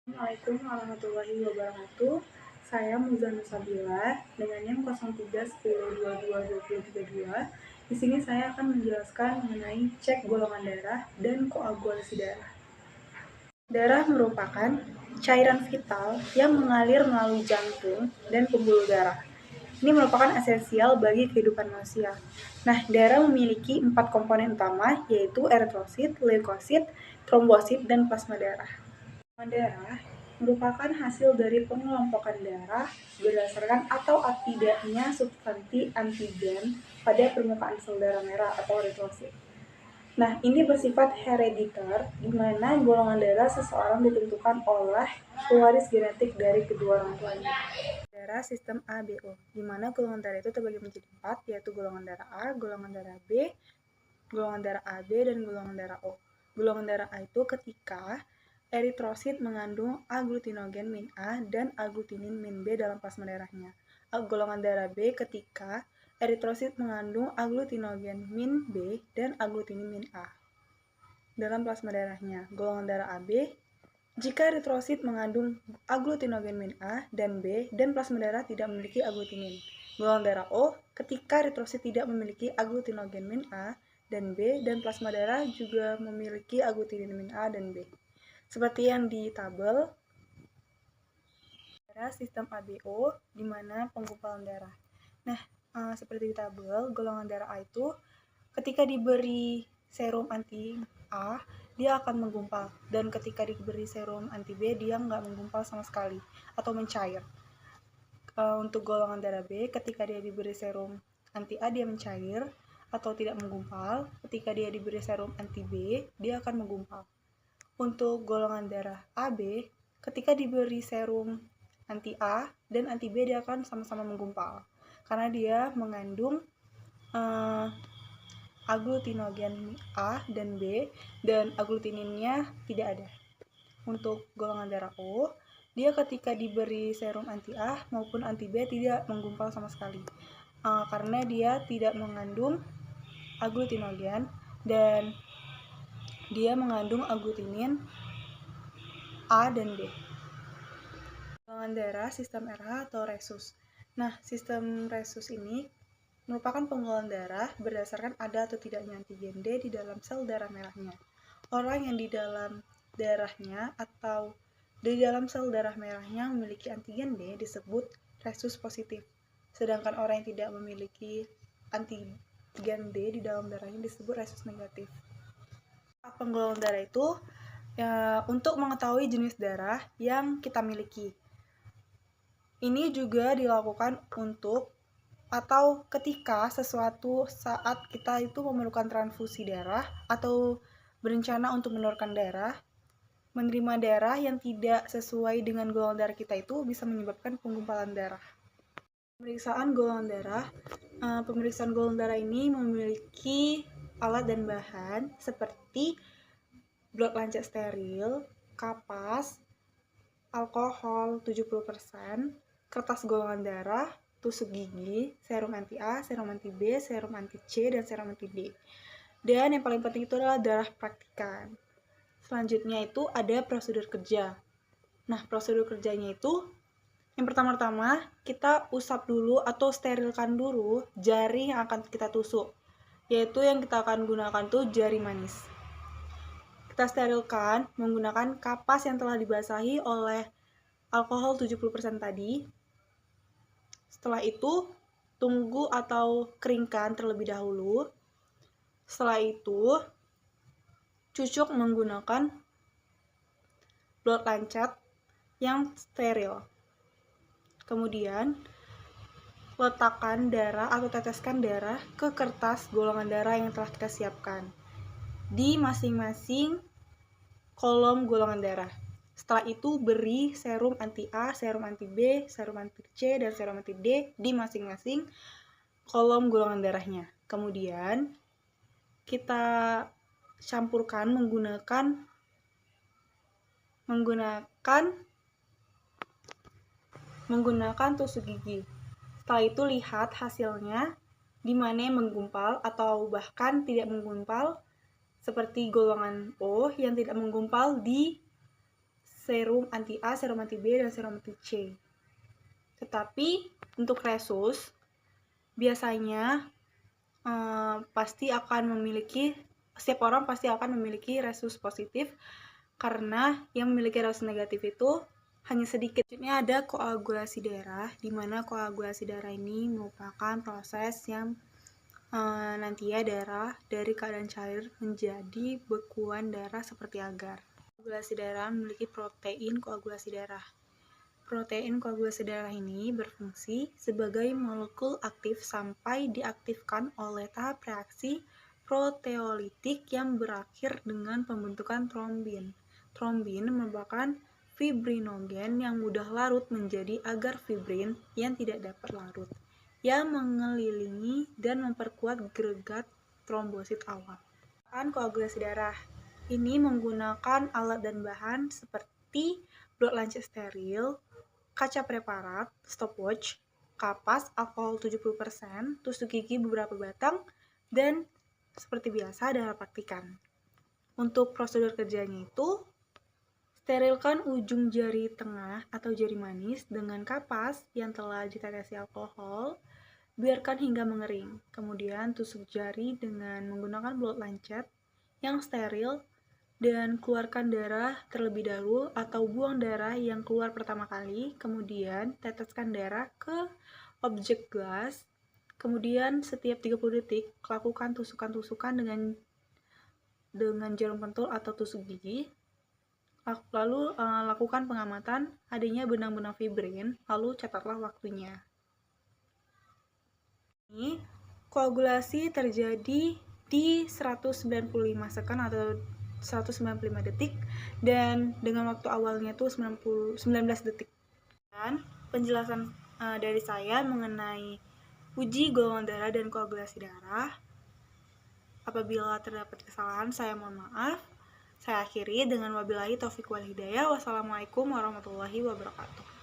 Assalamualaikum warahmatullahi wabarakatuh. Saya Muzana Sabila dengan NIM 0310222032. Di sini saya akan menjelaskan mengenai cek golongan darah dan koagulasi darah. Darah merupakan cairan vital yang mengalir melalui jantung dan pembuluh darah. Ini merupakan esensial bagi kehidupan manusia. Nah, darah memiliki 4 komponen utama, yaitu eritrosit, leukosit, trombosit, dan plasma darah. Darah merupakan hasil dari pengelompokan darah berdasarkan atau tidaknya substansi antigen pada permukaan sel darah merah atau eritrosit. Nah, ini bersifat herediter, di mana golongan darah seseorang ditentukan oleh pewaris genetik dari kedua orang tuanya. Darah sistem ABO, di mana golongan darah itu terbagi menjadi 4, yaitu golongan darah A, golongan darah B, golongan darah AB, dan golongan darah O. Golongan darah A itu ketika eritrosit mengandung aglutinogen min A dan aglutinin min B dalam plasma darahnya. Golongan darah B ketika eritrosit mengandung aglutinogen min B dan aglutinin min A dalam plasma darahnya. Golongan darah AB jika eritrosit mengandung aglutinogen min A dan B dan plasma darah tidak memiliki aglutinin. Golongan darah O ketika eritrosit tidak memiliki aglutinogen min A dan B dan plasma darah juga memiliki aglutinin min A dan B. Seperti yang di tabel darah sistem ABO, di mana penggumpalan darah. Nah, seperti di tabel, golongan darah A itu ketika diberi serum anti A, dia akan menggumpal. Dan ketika diberi serum anti B, dia nggak menggumpal sama sekali atau mencair. Untuk golongan darah B, ketika dia diberi serum anti A, dia mencair atau tidak menggumpal. Ketika dia diberi serum anti B, dia akan menggumpal. Untuk golongan darah AB, ketika diberi serum anti A dan anti B, dia akan sama-sama menggumpal karena dia mengandung aglutinogen A dan B dan aglutininnya tidak ada. Untuk golongan darah O, dia ketika diberi serum anti A maupun anti B tidak menggumpal sama sekali karena dia tidak mengandung aglutinogen dan dia mengandung aglutinin A dan B. Golongan darah sistem RH atau resus. Nah, sistem resus ini merupakan penggolongan darah berdasarkan ada atau tidaknya antigen D di dalam sel darah merahnya. Orang yang di dalam darahnya atau di dalam sel darah merahnya memiliki antigen D disebut resus positif. Sedangkan orang yang tidak memiliki antigen D di dalam darahnya disebut resus negatif. Penggolongan darah itu untuk mengetahui jenis darah yang kita miliki. Ini juga dilakukan untuk atau ketika sesuatu saat kita itu memerlukan transfusi darah atau berencana untuk mendonorkan darah, menerima darah yang tidak sesuai dengan golongan darah kita itu bisa menyebabkan penggumpalan darah. Pemeriksaan golongan darah. Pemeriksaan golongan darah ini memiliki alat dan bahan seperti blood lancet steril, kapas, alkohol 70%, kertas golongan darah, tusuk gigi, serum anti A, serum anti B, serum anti C, dan serum anti D. Dan yang paling penting itu adalah darah praktikan. Selanjutnya itu ada prosedur kerja. Nah, prosedur kerjanya itu yang pertama-tama kita usap dulu atau sterilkan dulu jari yang akan kita tusuk, yaitu yang kita akan gunakan tuh jari manis. Kita sterilkan menggunakan kapas yang telah dibasahi oleh alkohol 70% tadi. Setelah itu, tunggu atau keringkan terlebih dahulu. Setelah itu, cucuk menggunakan blood lancet yang steril. Kemudian, letakkan darah atau teteskan darah ke kertas golongan darah yang telah kita siapkan di masing-masing kolom golongan darah. Setelah itu beri serum anti A, serum anti B, serum anti C, dan serum anti D di masing-masing kolom golongan darahnya. Kemudian kita campurkan menggunakan tusuk gigi. Setelah itu lihat hasilnya di mana yang menggumpal atau bahkan tidak menggumpal, seperti golongan O yang tidak menggumpal di serum anti A, serum anti B, dan serum anti C. Tetapi untuk resus biasanya setiap orang pasti akan memiliki resus positif, karena yang memiliki resus negatif itu hanya sedikit. Selanjutnya ada koagulasi darah, di mana koagulasi darah ini merupakan proses yang nantinya darah dari keadaan cair menjadi bekuan darah seperti agar. Koagulasi darah memiliki protein koagulasi darah. Protein koagulasi darah ini berfungsi sebagai molekul aktif sampai diaktifkan oleh tahap reaksi proteolitik yang berakhir dengan pembentukan trombin. Trombin merupakan fibrinogen yang mudah larut menjadi agar fibrin yang tidak dapat larut, yang mengelilingi dan memperkuat gregat trombosit awal. Koagulasi darah ini menggunakan alat dan bahan seperti blood lancet steril, kaca preparat, stopwatch, kapas, alkohol 70%, tusuk gigi beberapa batang, dan seperti biasa dalam praktikan. Untuk prosedur kerjanya itu, sterilkan ujung jari tengah atau jari manis dengan kapas yang telah ditetesi alkohol, biarkan hingga mengering. Kemudian tusuk jari dengan menggunakan blood lancet yang steril dan keluarkan darah terlebih dahulu atau buang darah yang keluar pertama kali. Kemudian teteskan darah ke objek gelas. Kemudian setiap 30 detik lakukan tusukan-tusukan dengan jarum pentul atau tusuk gigi. Lalu lakukan pengamatan adanya benang-benang fibrin, lalu catatlah waktunya. Ini koagulasi terjadi di 195 second atau 195 detik dan dengan waktu awalnya itu 19 detik. Dan penjelasan dari saya mengenai uji golongan darah dan koagulasi darah. Apabila terdapat kesalahan, saya mohon maaf. Saya akhiri dengan wabillahi taufiq wal hidayah. Wassalamualaikum warahmatullahi wabarakatuh.